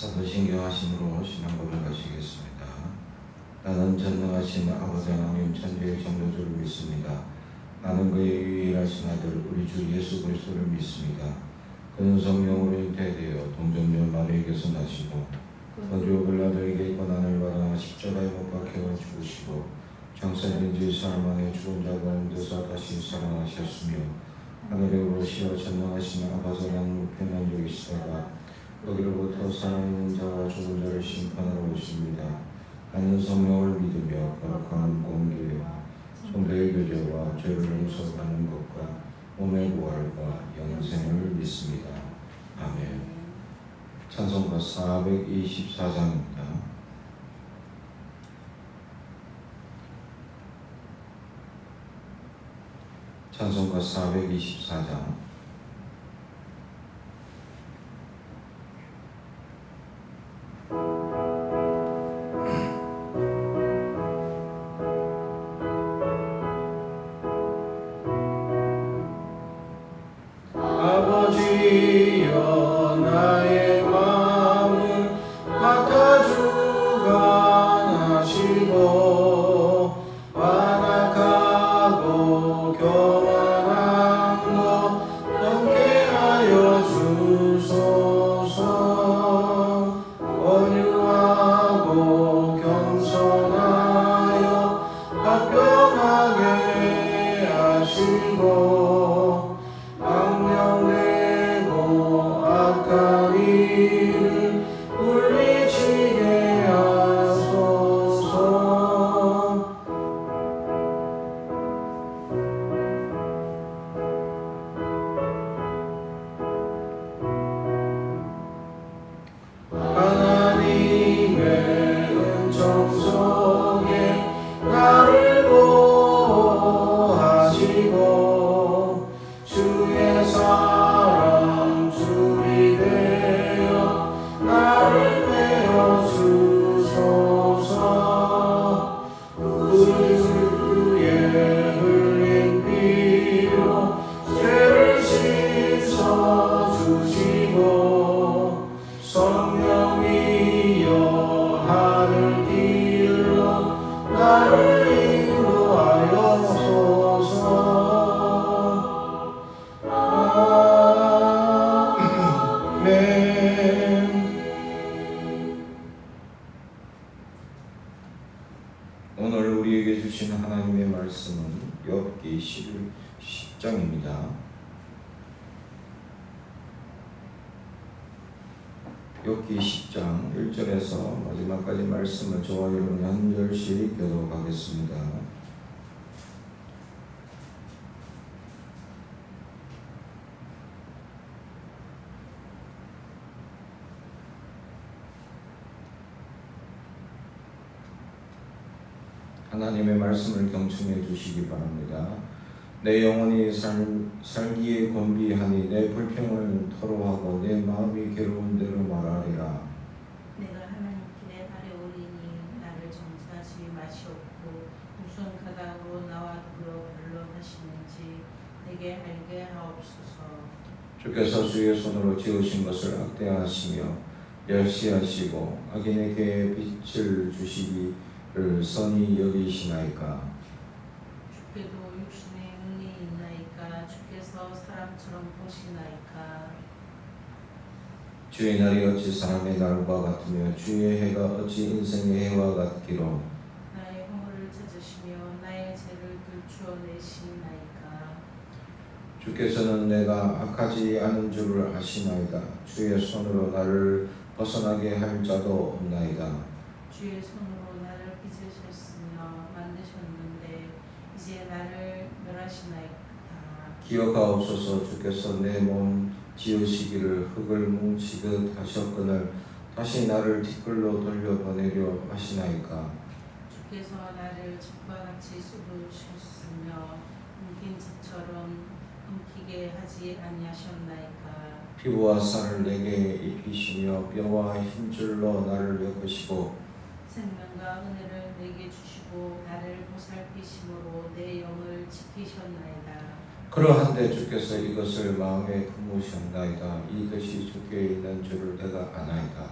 사도신경하심으로 신앙 고백하시겠습니다. 나는 전능하신 아버지 하나님 천지의 창조주를 믿습니다. 나는 그의 유일하신 아들 우리 주 예수 그리스도를 믿습니다. 그는 성령으로 잉태되어 동정녀 마리에게서 나시고 본디오 빌라도에게 고난을 받아 십자가에 못 박혀 죽으시고 장사된 지 사흘 만에 죽은 자 가운데서 다시 살아나셨으며 하늘에 오르시어 전능하신 아버지 하나님 우편에 앉아 계시다가 거기로부터 살아있는 자와 죽은 자를 심판하러 오십니다. 나는 성령을 믿으며 거룩한 공기와 성도의 교제와 죄를 용서받는 것과 몸의 부활과 영생을 믿습니다. 아멘. 찬송가 424장입니다. 찬송가 424장. 아버지여 나의 마음을 맡아주관하시고 완악하고 교만한 것 넘게 하여 주소서. 온유하고 겸손하여 합병하게 하시고 악명되고 악한 일을 물리치게 하소서. 하나님의 은총 속에 나를 보호하시고 주의 사랑 줄이 되어 나를 메어 주소서. 우주의 흘린 피로 죄를 씻어 주시고 성령이여 하늘 길로 나를 인도하여소서. 아멘. 오늘 우리에게 주신 하나님의 말씀은 욥기 10장입니다. 욥기 10장 1절에서 마지막까지 말씀을 저와 여러분이 한 절씩 교독하겠습니다. 하나님의 말씀을 경청해 주시기 바랍니다. 내 영혼이 살기에 곤비하니 내 불평을 토로하고 내 마음이 괴로운 대로 말하리라. 내가 하나님 길에 발에 오리니 나를 정죄하지 마시옵고 무슨 가닥으로 나와 더불어 변론하시는지 내게 알게 하옵소서. 주께서 주의 손으로 지으신 것을 악대하시며 멸시하시고 악인에게 빛을 주시기를 선히 여기시나이까. 주께도 육신에 능히 있나이까. 주께서 사람처럼 보시나이까. 주의 날이 어찌 사람의 날과 같으며 주의 해가 어찌 인생의 해와 같기로. 나의 허물을 찾으시며 나의 죄를 들추어내시나이까. 주께서는 내가 악하지 않은 줄을 아시나이다. 주의 손으로 나를 벗어나게 할 자도 없나이다. 주의 손으로 나를 빚으셨으며 만드셨는데 이제 나를 멸하시나이까. 기억하옵소서. 주께서 내 몸 지으시기를 흙을 뭉치듯 하셨거늘 다시 나를 티끌로 돌려보내려 하시나이까. 주께서 나를 젖과 같이 쏟으셨으며 엉킨 젖처럼 엉키게 하지 아니하셨나이까. 피부와 살을 내게 입히시며 뼈와 힘줄로 나를 엮으시고 생명과 은혜를 내게 주시고 나를 보살피심으로 내 영을 지키셨나이다. 그러한데 주께서 이것을 마음에 품으셨나이다. 이 뜻이 주께 있는 줄을 내가 아나이다.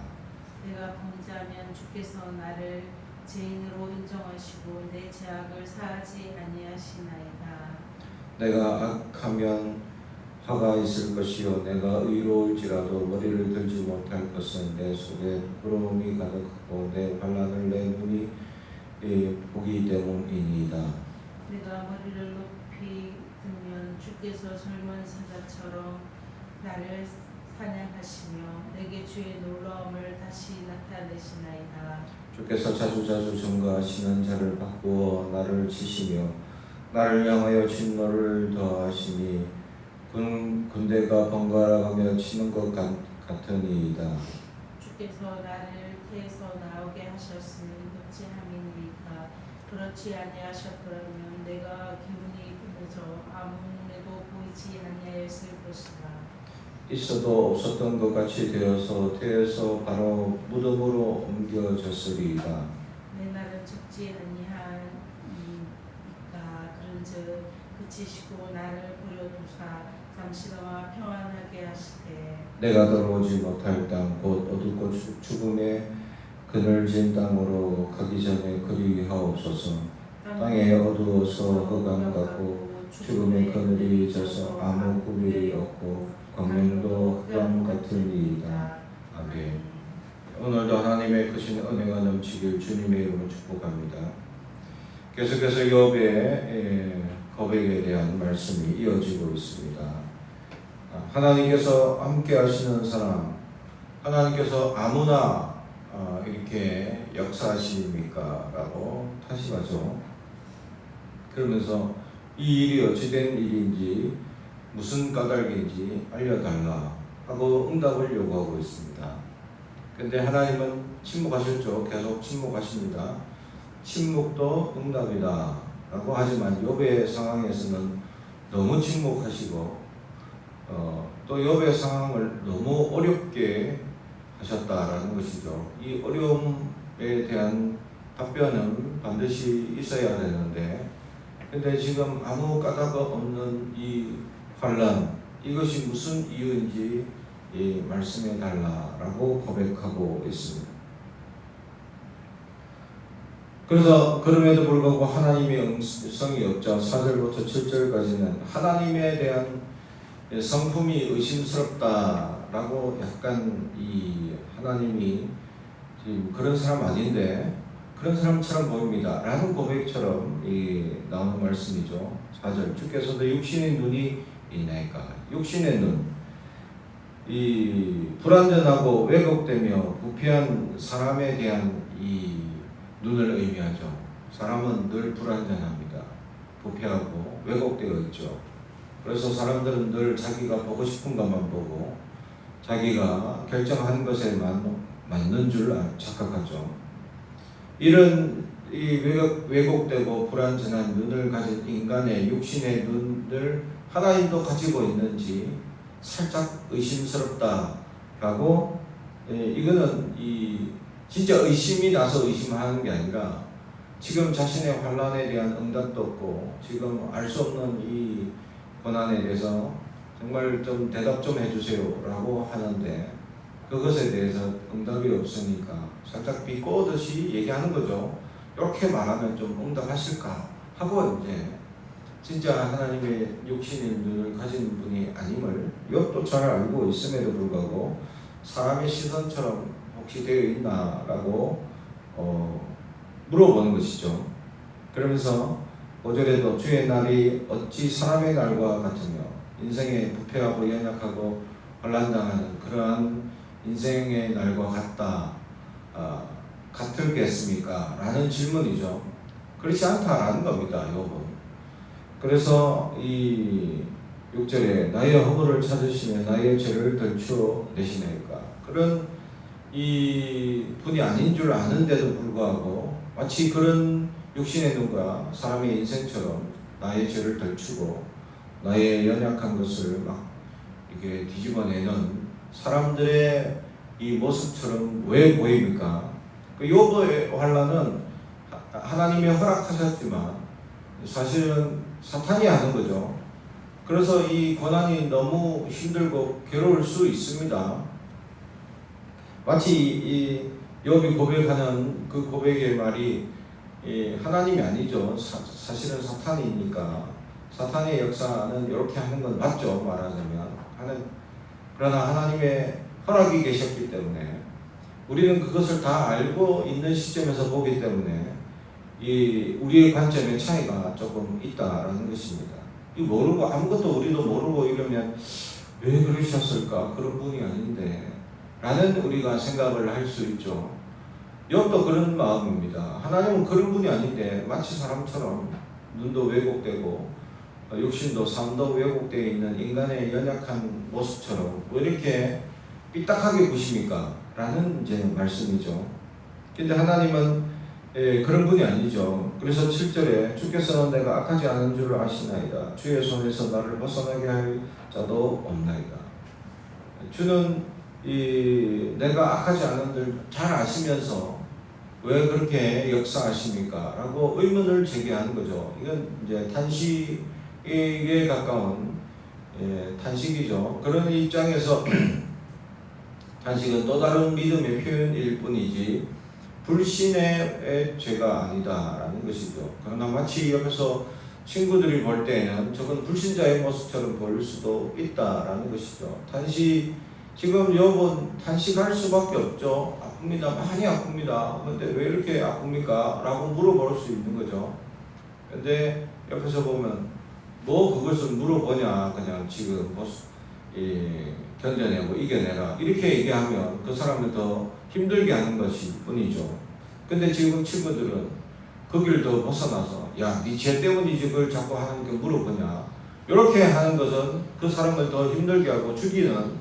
내가 범죄하면 주께서 나를 죄인으로 인정하시고 내 죄악을 사하지 아니하시나이다. 내가 악하면 화가 있을 것이요 내가 의로울지라도 머리를 들지 못할 것은 내 속에 부러움이 가득하고 내 환난을 내 눈이 보기 때문이니이다. 내가 머리를 높이 들면 주께서 젊은 사자처럼 나를 사냥하시며 내게 주의 놀라움을 다시 나타내시나이다. 주께서 자주자주 증거하시는 자를 바꾸어 나를 치시며 나를 향하여 진노를 더하시니 군대가 번갈아가며 치는 것 같으니이다. 주께서 나를 태에서 나오게 하셨으니 어찌함이니이까. 그렇지 아니하셨더라면 내가 기운이 끊어져 아무 눈에도 보이지 아니하였을 것이다. 있어도 없었던 것 같이 되어서 태에서 바로 무덤으로 옮겨졌으리이다. 내 날은 적지 아니하니까. 그런즉 그치시고 나를 버려두사 잠시나마 평안하게 하시되 내가 들어오지 못할 땅 곧 어둡고 죽음의 그늘진 땅으로 가기 전에 그리하옵소서. 땅에 어두워서 흑암 같고 죽음의 그늘이 져서 아무 구별이 없고 광명도 흑암 같으니이다. 아멘. 오늘도 하나님의 크신 은혜가 넘치길 주님의 이름으로 축복합니다. 계속해서 욥의 고백에 대한 말씀이 이어지고 있습니다. 하나님께서 함께 하시는 사람, 하나님께서 아무나 이렇게 역사하십니까? 라고 타시하죠. 그러면서 이 일이 어찌된 일인지 무슨 까닭인지 알려달라 하고 응답을 요구하고 있습니다. 근데 하나님은 침묵하셨죠. 계속 침묵하십니다. 침묵도 응답이다 라고 하지만 욥의 상황에서는 너무 침묵하시고 또 욥의 상황을 너무 어렵게 하셨다라는 것이죠. 이 어려움에 대한 답변은 반드시 있어야 되는데 근데 지금 아무 까닭 없는 이 환난, 이것이 무슨 이유인지 말씀해 달라라고 고백하고 있습니다. 그래서 그럼에도 불구하고 하나님의 음성이 없죠. 4절부터 7절까지는 하나님에 대한 성품이 의심스럽다라고 약간 이 하나님이 그런 사람 아닌데 그런 사람처럼 보입니다 라는 고백처럼 나오는 말씀이죠. 4절 주께서도 육신의 눈이 있나이까. 육신의 눈, 이 불완전하고 왜곡되며 부패한 사람에 대한 이 눈을 의미하죠. 사람은 늘 불완전합니다. 부패하고 왜곡되어 있죠. 그래서 사람들은 늘 자기가 보고 싶은 것만 보고 자기가 결정한 것에만 맞는 줄 착각하죠. 이런 이 왜곡되고 불완전한 눈을 가진 인간의 육신의 눈을 하나님도 가지고 있는지 살짝 의심스럽다라고 이거는 진짜 의심이 나서 의심하는 게 아니라 지금 자신의 환난에 대한 응답도 없고 지금 알 수 없는 이 고난에 대해서 정말 좀 대답 좀 해주세요 라고 하는데 그것에 대해서 응답이 없으니까 살짝 비꼬듯이 얘기하는 거죠. 이렇게 말하면 좀 응답하실까 하고 이제 진짜 하나님의 육신의 눈을 가진 분이 아님을 욥도 잘 알고 있음에도 불구하고 사람의 시선처럼 혹시 되어 있나라고 물어보는 것이죠. 그러면서 5절에도 주의 날이 어찌 사람의 날과 같으며 인생의 부패하고 연약하고 혼란당하는 그러한 인생의 날과 같다 같을겠습니까? 라는 질문이죠. 그렇지 않다라는 겁니다. 욥은. 그래서 이 6절에 나의 허물을 찾으시며 나의 죄를 덜추어 내시나이까. 그런 이 분이 아닌 줄 아는데도 불구하고 마치 그런 육신의 눈과 사람의 인생처럼 나의 죄를 덜추고 나의 연약한 것을 막 이렇게 뒤집어내는 사람들의 이 모습처럼 왜 보입니까? 그 욥의 환난은 하나님이 허락하셨지만 사실은 사탄이 하는 거죠. 그래서 이 고난이 너무 힘들고 괴로울 수 있습니다. 마치 욥이 고백하는 그 고백의 말이 하나님이 아니죠. 사실은 사탄이니까 사탄의 역사는 이렇게 하는 건 맞죠. 말하자면 그러나 하나님의 허락이 계셨기 때문에 우리는 그것을 다 알고 있는 시점에서 보기 때문에 우리의 관점의 차이가 조금 있다라는 것입니다. 이 모르고 아무것도 우리도 모르고 이러면 왜 그러셨을까? 그런 분이 아닌데 라는 우리가 생각을 할 수 있죠. 욥도 그런 마음입니다. 하나님은 그런 분이 아닌데 마치 사람처럼 눈도 왜곡되고 육신도 삶도 왜곡되어 있는 인간의 연약한 모습처럼 왜 이렇게 삐딱하게 보십니까? 라는 이제 말씀이죠. 근데 하나님은 그런 분이 아니죠. 그래서 7절에 주께서는 내가 악하지 않은 줄을 아시나이다. 주의 손에서 나를 벗어나게 할 자도 없나이다. 주는 내가 악하지 않은 줄 잘 아시면서 왜 그렇게 역사하십니까? 라고 의문을 제기하는 거죠. 이건 이제 탄식에 가까운 탄식이죠. 그런 입장에서 탄식은 또 다른 믿음의 표현일 뿐이지 불신의 죄가 아니다라는 것이죠. 그러나 마치 옆에서 친구들이 볼 때에는 저건 불신자의 모습처럼 보일 수도 있다라는 것이죠. 지금 욥은 탄식할 수밖에 없죠. 아픕니다. 많이 아픕니다. 근데 왜 이렇게 아픕니까? 라고 물어볼 수 있는 거죠. 근데 옆에서 보면 그것을 물어보냐, 그냥 지금 견뎌내고 이겨내라 이렇게 얘기하면 그 사람을 더 힘들게 하는 것일 뿐이죠. 근데 지금 친구들은 그 길도 벗어나서 네 죄 때문이지 그걸 자꾸 하나님께 물어보냐 이렇게 하는 것은 그 사람을 더 힘들게 하고 죽이는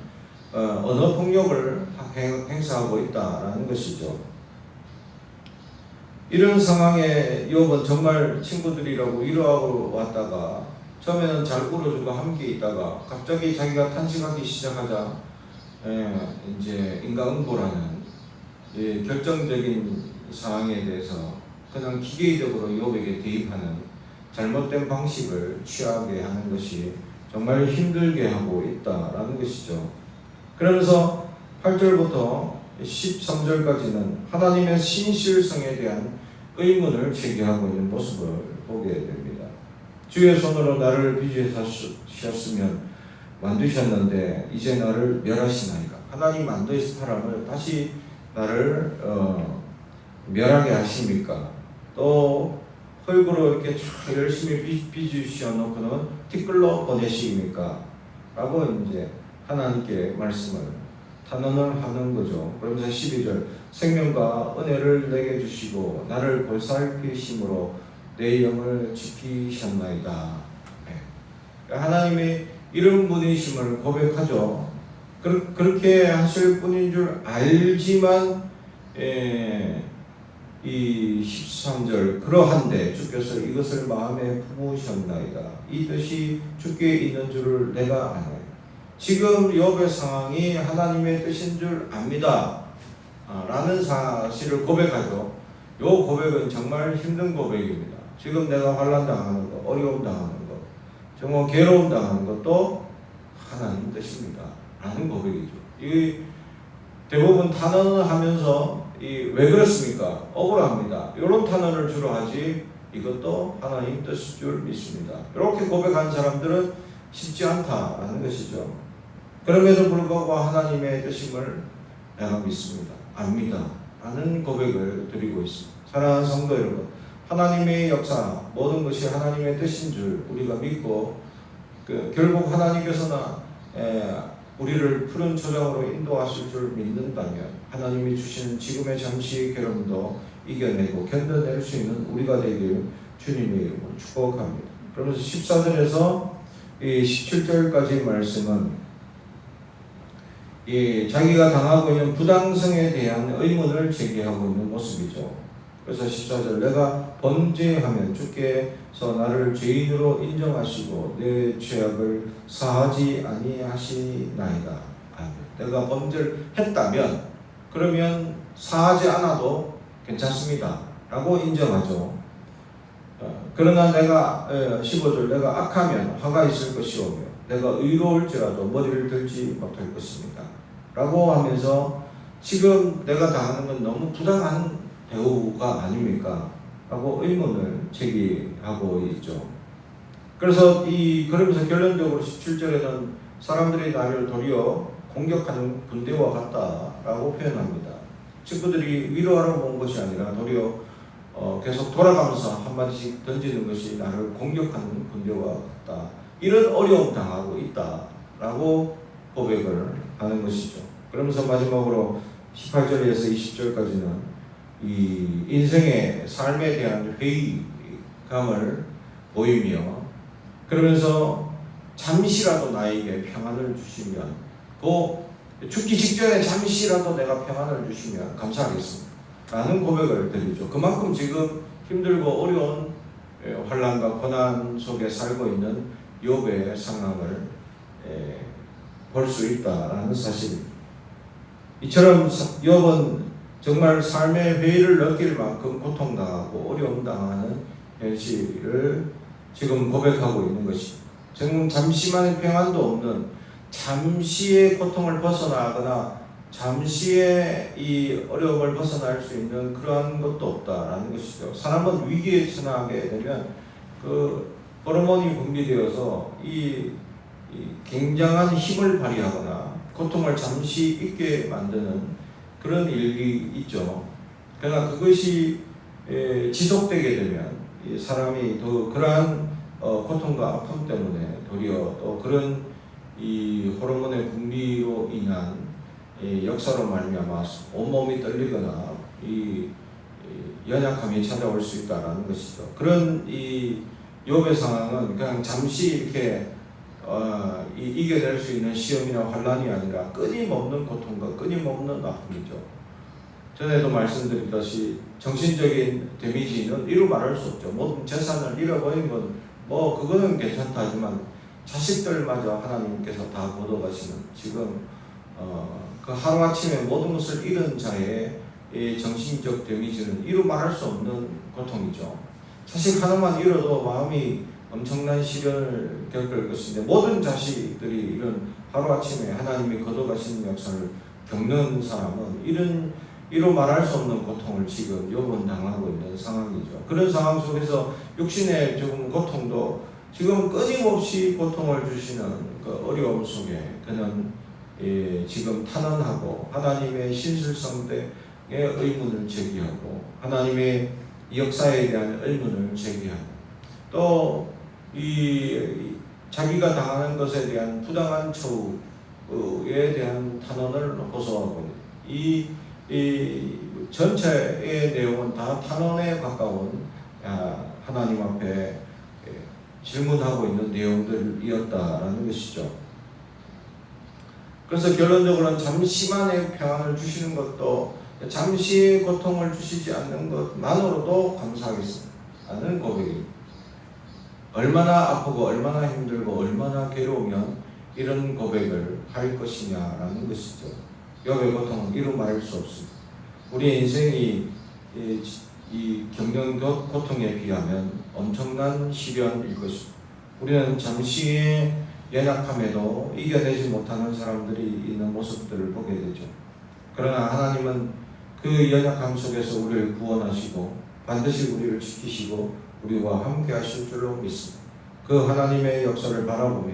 언어 폭력을 행사하고 있다라는 것이죠. 이런 상황에 욥은 정말 친구들이라고 위로하고 왔다가 처음에는 잘 울어주고 함께 있다가 갑자기 자기가 탄식하기 시작하자 이제 인과응보라는 결정적인 상황에 대해서 그냥 기계적으로 욥에게 대입하는 잘못된 방식을 취하게 하는 것이 정말 힘들게 하고 있다라는 것이죠. 그러면서 8절부터 13절까지는 하나님의 신실성에 대한 의문을 제기하고 있는 모습을 보게 됩니다. 주의 손으로 나를 빚으셨으면 만드셨는데 이제 나를 멸하시나이까. 하나님 만드신 사람을 다시 나를 멸하게 하십니까? 또 흙으로 이렇게 열심히 빚으셔 놓고는 티끌로 보내십니까? 라고 이제 하나님께 말씀을 탄원을 하는 거죠. 그러면서 12절 생명과 은혜를 내게 주시고 나를 보살피심으로 내 영을 지키셨나이다. 하나님의 이런 분이심을 고백하죠. 그렇게 하실 분인 줄 알지만 이 13절 그러한데 주께서 이것을 마음에 품으셨나이다. 이 뜻이 주께 있는 줄을 내가 아나이다. 지금 욥의 상황이 하나님의 뜻인 줄 압니다. 라는 사실을 고백하죠. 이 고백은 정말 힘든 고백입니다. 지금 내가 환난 당하는 것, 어려움 당하는 것, 정말 괴로움 당하는 것도 하나님 뜻입니다. 라는 고백이죠. 이 대부분 탄원을 하면서 왜 그렇습니까? 억울합니다. 이런 탄원을 주로 하지 이것도 하나님 뜻일 줄 믿습니다. 이렇게 고백한 사람들은 쉽지 않다라는 것이죠. 그럼에도 불구하고 하나님의 뜻임을 내가 믿습니다. 압니다. 라는 고백을 드리고 있습니다. 사랑하는 성도 여러분, 하나님의 역사, 모든 것이 하나님의 뜻인 줄 우리가 믿고 결국 하나님께서나 우리를 푸른 초장으로 인도하실 줄 믿는다면 하나님이 주시는 지금의 잠시의 괴로움도 이겨내고 견뎌낼 수 있는 우리가 되길 주님의 이름으로 축복합니다. 그러면서 14절에서 17절까지 말씀은 자기가 당하고 있는 부당성에 대한 의문을 제기하고 있는 모습이죠. 그래서 14절 내가 범죄하면 주께서 나를 죄인으로 인정하시고 내 죄악을 사하지 아니하시나이다. 내가 범죄를 했다면 그러면 사하지 않아도 괜찮습니다. 라고 인정하죠. 그러나 내가 15절 내가 악하면 화가 있을 것이오며 내가 의로울지라도 머리를 들지 못할 것입니다. 라고 하면서 지금 내가 당하는 건 너무 부당한 대우가 아닙니까? 라고 의문을 제기하고 있죠. 그래서 그러면서 결론적으로 17절에는 사람들이 나를 도리어 공격하는 군대와 같다라고 표현합니다. 친구들이 위로하러 온 것이 아니라 도리어 계속 돌아가면서 한마디씩 던지는 것이 나를 공격하는 군대와 같다. 이런 어려움 당하고 있다라고 고백을 하는 것이죠. 그러면서 마지막으로 18절에서 20절까지는 이 인생의 삶에 대한 회의감을 보이며 그러면서 잠시라도 나에게 평안을 주시면 죽기 직전에 잠시라도 내가 평안을 주시면 감사하겠습니다 라는 고백을 드리죠. 그만큼 지금 힘들고 어려운 환난과 고난 속에 살고 있는 욥의 상황을 볼 수 있다라는 사실입니다. 이처럼 욥은 정말 삶의 회의를 느낄 만큼 고통당하고 어려움 당하는 현실을 지금 고백하고 있는 것입니다. 지금 잠시만의 평안도 없는 잠시의 고통을 벗어나거나 잠시의 이 어려움을 벗어날 수 있는 그러한 것도 없다라는 것이죠. 사람은 위기에 처하게 되면 그 호르몬이 분비되어서 이 굉장한 힘을 발휘하거나 고통을 잠시 잊게 만드는 그런 일이 있죠. 그러나 그것이 지속되게 되면 이 사람이 더 그러한 고통과 아픔 때문에 도리어 또 그런 이 호르몬의 분비로 인한 역사로 말미암아 온몸이 떨리거나 이 연약함이 찾아올 수 있다라는 것이죠. 그런 이 욥의 상황은 그냥 잠시 이렇게 이겨낼 수 있는 시험이나 환난이 아니라 끊임없는 고통과 끊임없는 아픔이죠. 전에도 말씀드렸듯이 정신적인 데미지는 이루 말할 수 없죠. 모든 재산을 잃어버린 건 그거는 괜찮다 하지만 자식들마저 하나님께서 다 거둬가시는 지금 그 하루아침에 모든 것을 잃은 자의 정신적 데미지는 이루 말할 수 없는 고통이죠. 자식 하나만 잃어도 마음이 엄청난 시련을 겪을 것인데 모든 자식들이 이런 하루아침에 하나님이 거둬가시는 역사를 겪는 사람은 이루 말할 수 없는 고통을 지금 욥은 당하고 있는 상황이죠. 그런 상황 속에서 육신의 조금 고통도 지금 끊임없이 고통을 주시는 그 어려움 속에 그는 지금 탄원하고 하나님의 신실성에 의문을 제기하고 하나님의 역사에 대한 의문을 제기하고 또 자기가 당하는 것에 대한 부당한 처우에 대한 탄원을 호소하고 이 전체의 내용은 다 탄원에 가까운 하나님 앞에 질문하고 있는 내용들이었다라는 것이죠. 그래서 결론적으로는 잠시만의 평안을 주시는 것도 잠시의 고통을 주시지 않는 것만으로도 감사하겠습니다 라는 고백입니다. 얼마나 아프고 얼마나 힘들고 얼마나 괴로우면 이런 고백을 할 것이냐라는 것이죠. 욥의 고통은 이루 말할 수 없습니다. 우리의 인생이 이 겪는 고통에 비하면 엄청난 시련일 것입니다. 우리는 잠시의 연약함에도 이겨내지 못하는 사람들이 있는 모습들을 보게 되죠. 그러나 하나님은 그 연약함 속에서 우리를 구원하시고 반드시 우리를 지키시고 우리와 함께 하실 줄로 믿습니다. 그 하나님의 역사를 바라보며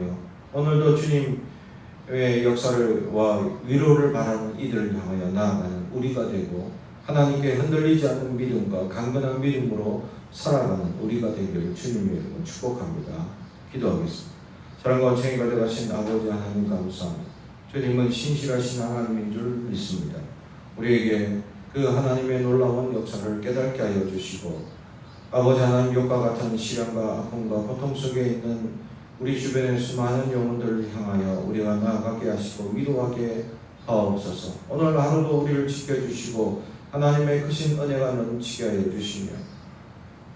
오늘도 주님의 역사와 위로를 바라는 이들을 향하여 나아가는 우리가 되고 하나님께 흔들리지 않는 믿음과 강건한 믿음으로 살아가는 우리가 되기를 주님의 이름으로 축복합니다. 기도하겠습니다. 사랑과 정의가 되어가신 아버지 하나님 감사합니다. 주님은 신실하신 하나님인 줄 믿습니다. 우리에게 그 하나님의 놀라운 역사를 깨닫게 하여 주시고 아버지 하나님 욥과 같은 시련과 아픔과 고통 속에 있는 우리 주변의 수많은 영혼들을 향하여 우리가 나아가게 하시고 위로하게 하옵소서. 오늘 하루도 우리를 지켜주시고 하나님의 크신 은혜가 넘치게 하여 주시며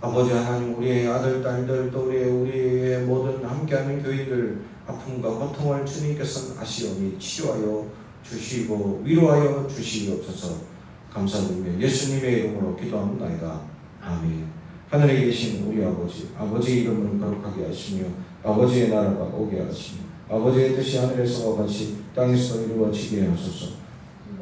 아버지 하나님 우리의 아들 딸들 또 우리의 모든 함께하는 교인들 아픔과 고통을 주님께서는 아시오니 치유하여 주시고 위로하여 주시옵소서. 감사드리며 예수님의 이름으로 기도합니다. 아멘. 하늘에 계신 우리 아버지 이름을 거룩하게 하시며 아버지의 나라가 오게 하시며 아버지의 뜻이 하늘에서와 같이 땅에서 이루어지게 하소서.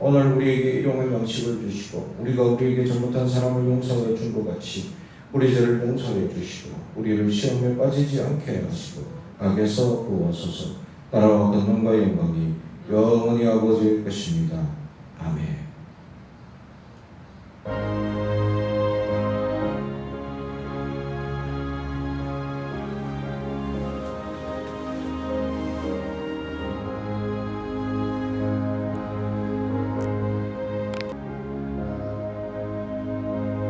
오늘 우리에게 일용할 양식을 주시고 우리가 우리에게 잘못한 사람을 용서해 준 것 같이 우리 죄를 용서해 주시고 우리를 시험에 빠지지 않게 하시고 악에서 구하소서. 나라와 권능과 영광이 영원히 아버지의 것입니다. 아멘.